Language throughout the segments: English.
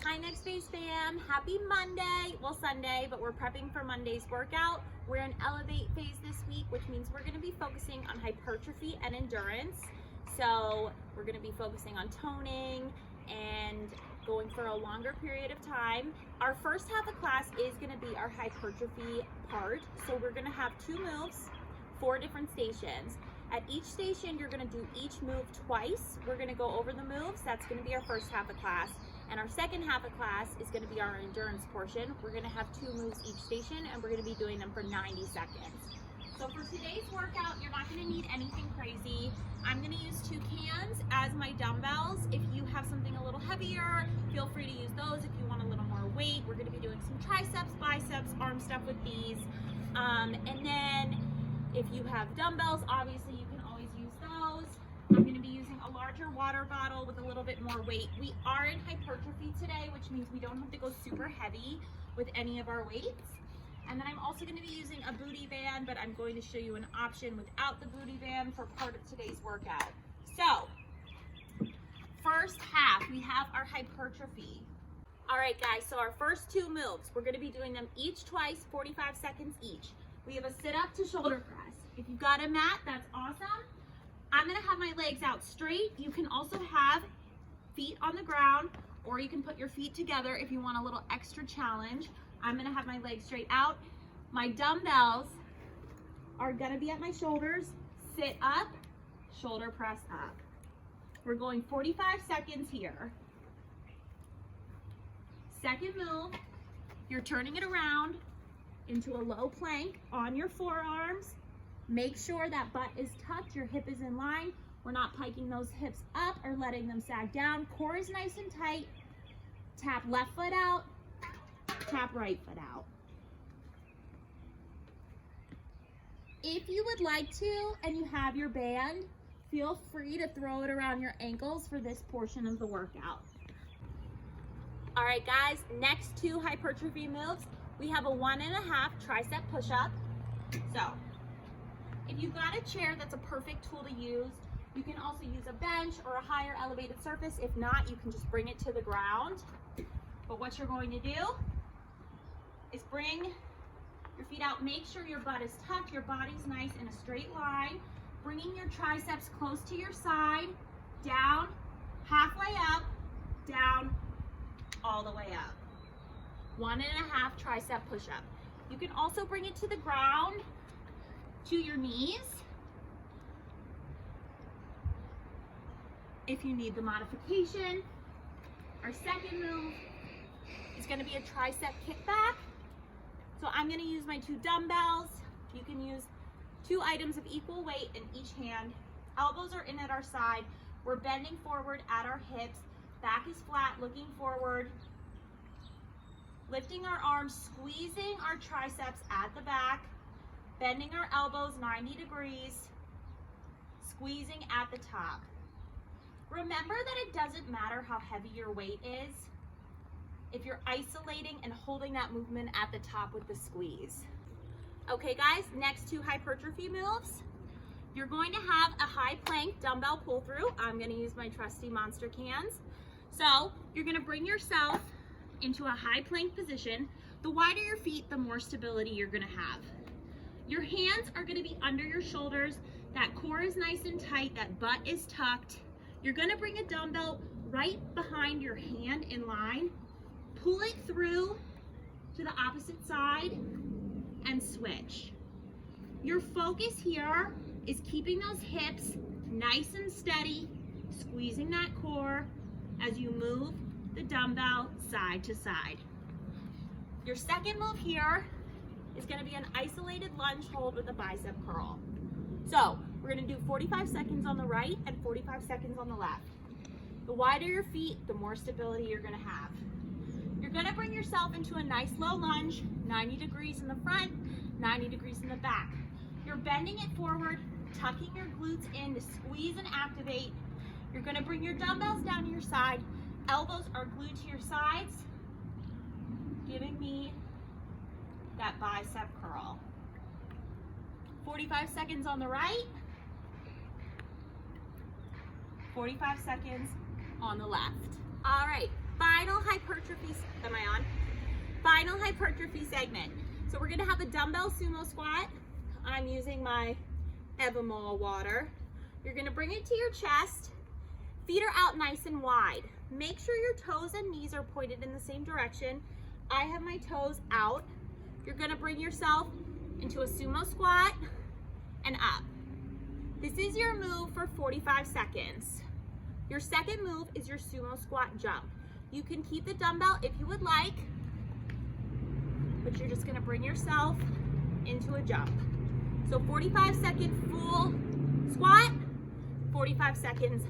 Hi Next Phase fam, happy Monday, well Sunday, but we're prepping for Monday's workout. We're in Elevate phase this week, which means we're gonna be focusing on hypertrophy and endurance. So we're gonna be focusing on toning and going for a longer period of time. Our first half of class is gonna be our hypertrophy part. So we're gonna have 2 moves, 4 different stations. At each station, you're gonna do each move twice. We're gonna go over the moves. That's gonna be our first half of class. And our second half of class is gonna be our endurance portion. We're gonna have 2 moves each station, and we're gonna be doing them for 90 seconds. So for today's workout, you're not gonna need anything crazy. I'm gonna use 2 cans as my dumbbells. If you have something a little heavier, feel free to use those. If you want a little more weight, we're gonna be doing some triceps, biceps, arm stuff with these. And then if you have dumbbells, obviously you can always use those. I'm gonna be using a larger water bottle with a little bit more weight. We are in hypertrophy today, which means we don't have to go super heavy with any of our weights. And then I'm also gonna be using a booty band, but I'm going to show you an option without the booty band for part of today's workout. So, first half, we have our hypertrophy. All right guys, so our first 2 moves, we're gonna be doing them each twice, 45 seconds each. We have a sit up to shoulder press. If you've got a mat, that's awesome. I'm gonna have my legs out straight. You can also have feet on the ground, or you can put your feet together if you want a little extra challenge. I'm gonna have my legs straight out. My dumbbells are gonna be at my shoulders. Sit up, shoulder press up. We're going 45 seconds here. Second move, you're turning it around into a low plank on your forearms. Make sure that butt is tucked, your hip is in line. We're not piking those hips up or letting them sag down. Core is nice and tight. Tap left foot out, tap right foot out. If you would like to, and you have your band, feel free to throw it around your ankles for this portion of the workout. All right guys, next 2 hypertrophy moves. We have a 1.5 tricep push-up. So, if you've got a chair, that's a perfect tool to use. You can also use a bench or a higher elevated surface. If not, you can just bring it to the ground. But what you're going to do is bring your feet out. Make sure your butt is tucked, your body's nice in a straight line. Bringing your triceps close to your side, down, halfway up, down, all the way up. 1.5 tricep push-up. You can also bring it to the ground, to your knees, if you need the modification. Our second move is gonna be a tricep kickback. So I'm gonna use my 2 dumbbells. You can use 2 items of equal weight in each hand. Elbows are in at our side. We're bending forward at our hips. Back is flat, looking forward. Lifting our arms, squeezing our triceps at the back, bending our elbows 90 degrees, squeezing at the top. Remember that it doesn't matter how heavy your weight is if you're isolating and holding that movement at the top with the squeeze. Okay guys, next 2 hypertrophy moves. You're going to have a high plank dumbbell pull through. I'm gonna use my trusty monster cans. So you're gonna bring yourself into a high plank position. The wider your feet, the more stability you're gonna have. Your hands are gonna be under your shoulders. That core is nice and tight, that butt is tucked. You're gonna bring a dumbbell right behind your hand in line, pull it through to the opposite side, and switch. Your focus here is keeping those hips nice and steady, squeezing that core as you move the dumbbell side to side. Your second move here is gonna be an isolated lunge hold with a bicep curl. So we're gonna do 45 seconds on the right and 45 seconds on the left. The wider your feet, the more stability you're gonna have. You're gonna bring yourself into a nice low lunge, 90 degrees in the front, 90 degrees in the back. You're bending it forward, tucking your glutes in to squeeze and activate. You're gonna bring your dumbbells down to your side. Elbows are glued to your sides, giving me that bicep curl. 45 seconds on the right, 45 seconds on the left. All right, final hypertrophy, am I on? Final hypertrophy segment. So we're gonna have a dumbbell sumo squat. I'm using my Evamol water. You're gonna bring it to your chest. Feet are out nice and wide. Make sure your toes and knees are pointed in the same direction. I have my toes out. You're gonna bring yourself into a sumo squat and up. This is your move for 45 seconds. Your second move is your sumo squat jump. You can keep the dumbbell if you would like, but you're just gonna bring yourself into a jump. So 45-second full squat, 45 seconds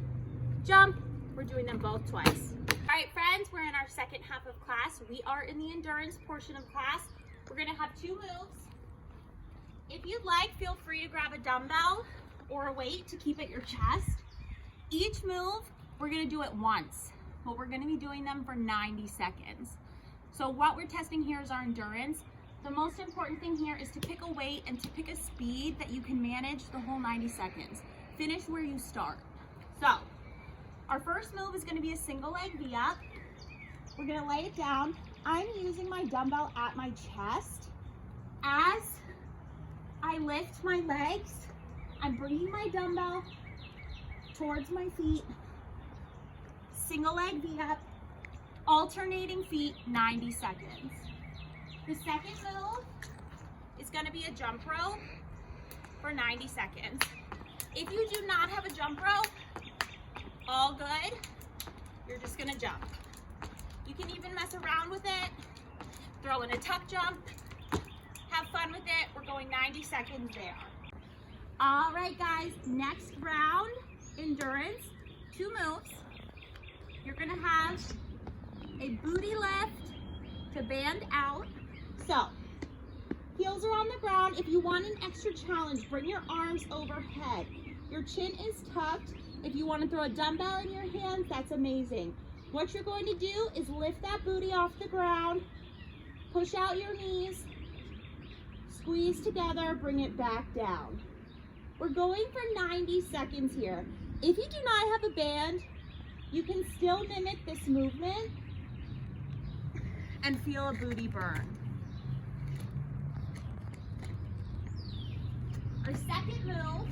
jump. We're doing them both twice. All right, friends, we're in our second half of class. We are in the endurance portion of class. We're gonna have 2 moves. If you'd like, feel free to grab a dumbbell or a weight to keep at your chest. Each move, we're gonna do it once, but we're gonna be doing them for 90 seconds. So what we're testing here is our endurance. The most important thing here is to pick a weight and to pick a speed that you can manage the whole 90 seconds. Finish where you start. So, our first move is gonna be a single leg V-up. We're gonna lay it down. I'm using my dumbbell at my chest. As I lift my legs, I'm bringing my dumbbell towards my feet. Single leg V-up, alternating feet, 90 seconds. The second move is gonna be a jump rope for 90 seconds. If you do not have a jump rope, all good, you're just gonna jump. You can even mess around with it, throw in a tuck jump, have fun with it. We're going 90 seconds there. All right, guys, next round, endurance, 2 moves. You're gonna have a booty lift to band out. So, heels are on the ground. If you want an extra challenge, bring your arms overhead. Your chin is tucked. If you want to throw a dumbbell in your hands, that's amazing. What you're going to do is lift that booty off the ground, push out your knees, squeeze together, bring it back down. We're going for 90 seconds here. If you do not have a band, you can still mimic this movement and feel a booty burn. Our second move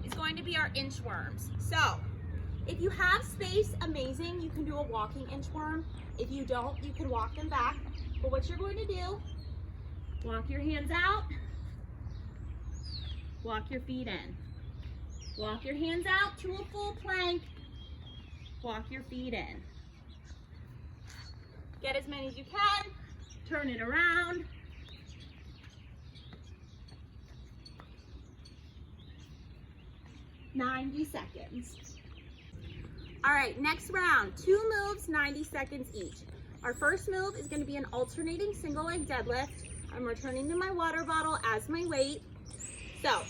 is going to be our inchworms. So, if you have space, amazing, you can do a walking inchworm. If you don't, you can walk them back. But what you're going to do, walk your hands out, walk your feet in. Walk your hands out to a full plank, walk your feet in. Get as many as you can, turn it around. "90 seconds. All right, next round, 2 moves, 90 seconds each. Our first move is gonna be an alternating single leg deadlift. I'm returning to my water bottle as my weight. So,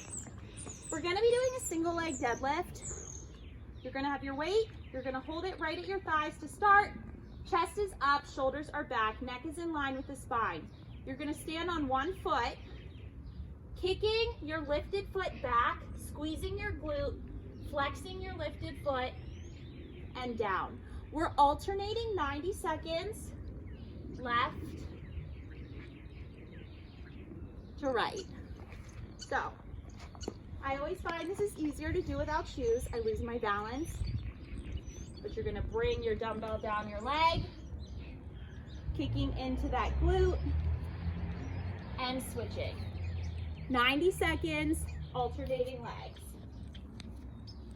we're gonna be doing a single leg deadlift. You're gonna have your weight, you're gonna hold it right at your thighs to start. Chest is up, shoulders are back, neck is in line with the spine. You're gonna stand on one foot, kicking your lifted foot back, squeezing your glute, flexing your lifted foot, and down. We're alternating 90 seconds, left to right. So, I always find this is easier to do without shoes. I lose my balance. But you're gonna bring your dumbbell down your leg, kicking into that glute, and switching. 90 seconds, alternating legs.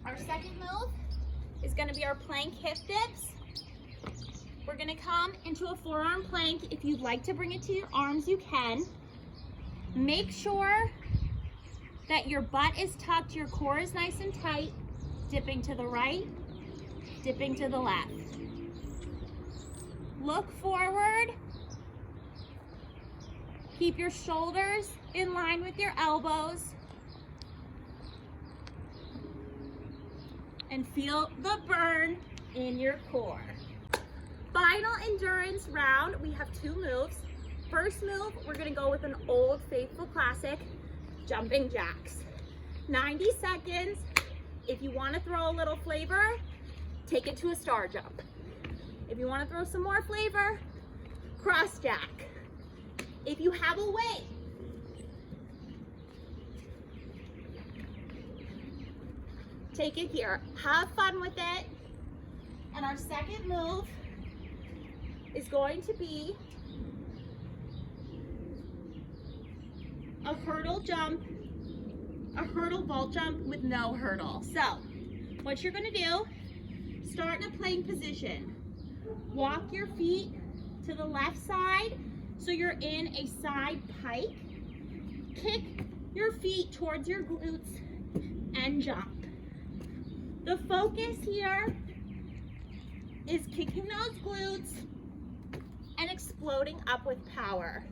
Our second move is gonna be our plank hip dips. We're gonna come into a forearm plank. If you'd like to bring it to your arms, you can. Make sure that your butt is tucked, your core is nice and tight, dipping to the right, dipping to the left. Look forward. Keep your shoulders in line with your elbows. And feel the burn in your core. Final endurance round, we have 2 moves. First move, we're gonna go with an old faithful classic, jumping jacks. 90 seconds. If you wanna throw a little flavor, take it to a star jump. If you want to throw some more flavor, cross jack. If you have a weight, take it here. Have fun with it. And our second move is going to be a hurdle jump, a hurdle vault jump with no hurdle. So what you're gonna do, start in a plank position. Walk your feet to the left side so you're in a side pike. Kick your feet towards your glutes and jump. The focus here is kicking those glutes and exploding up with power.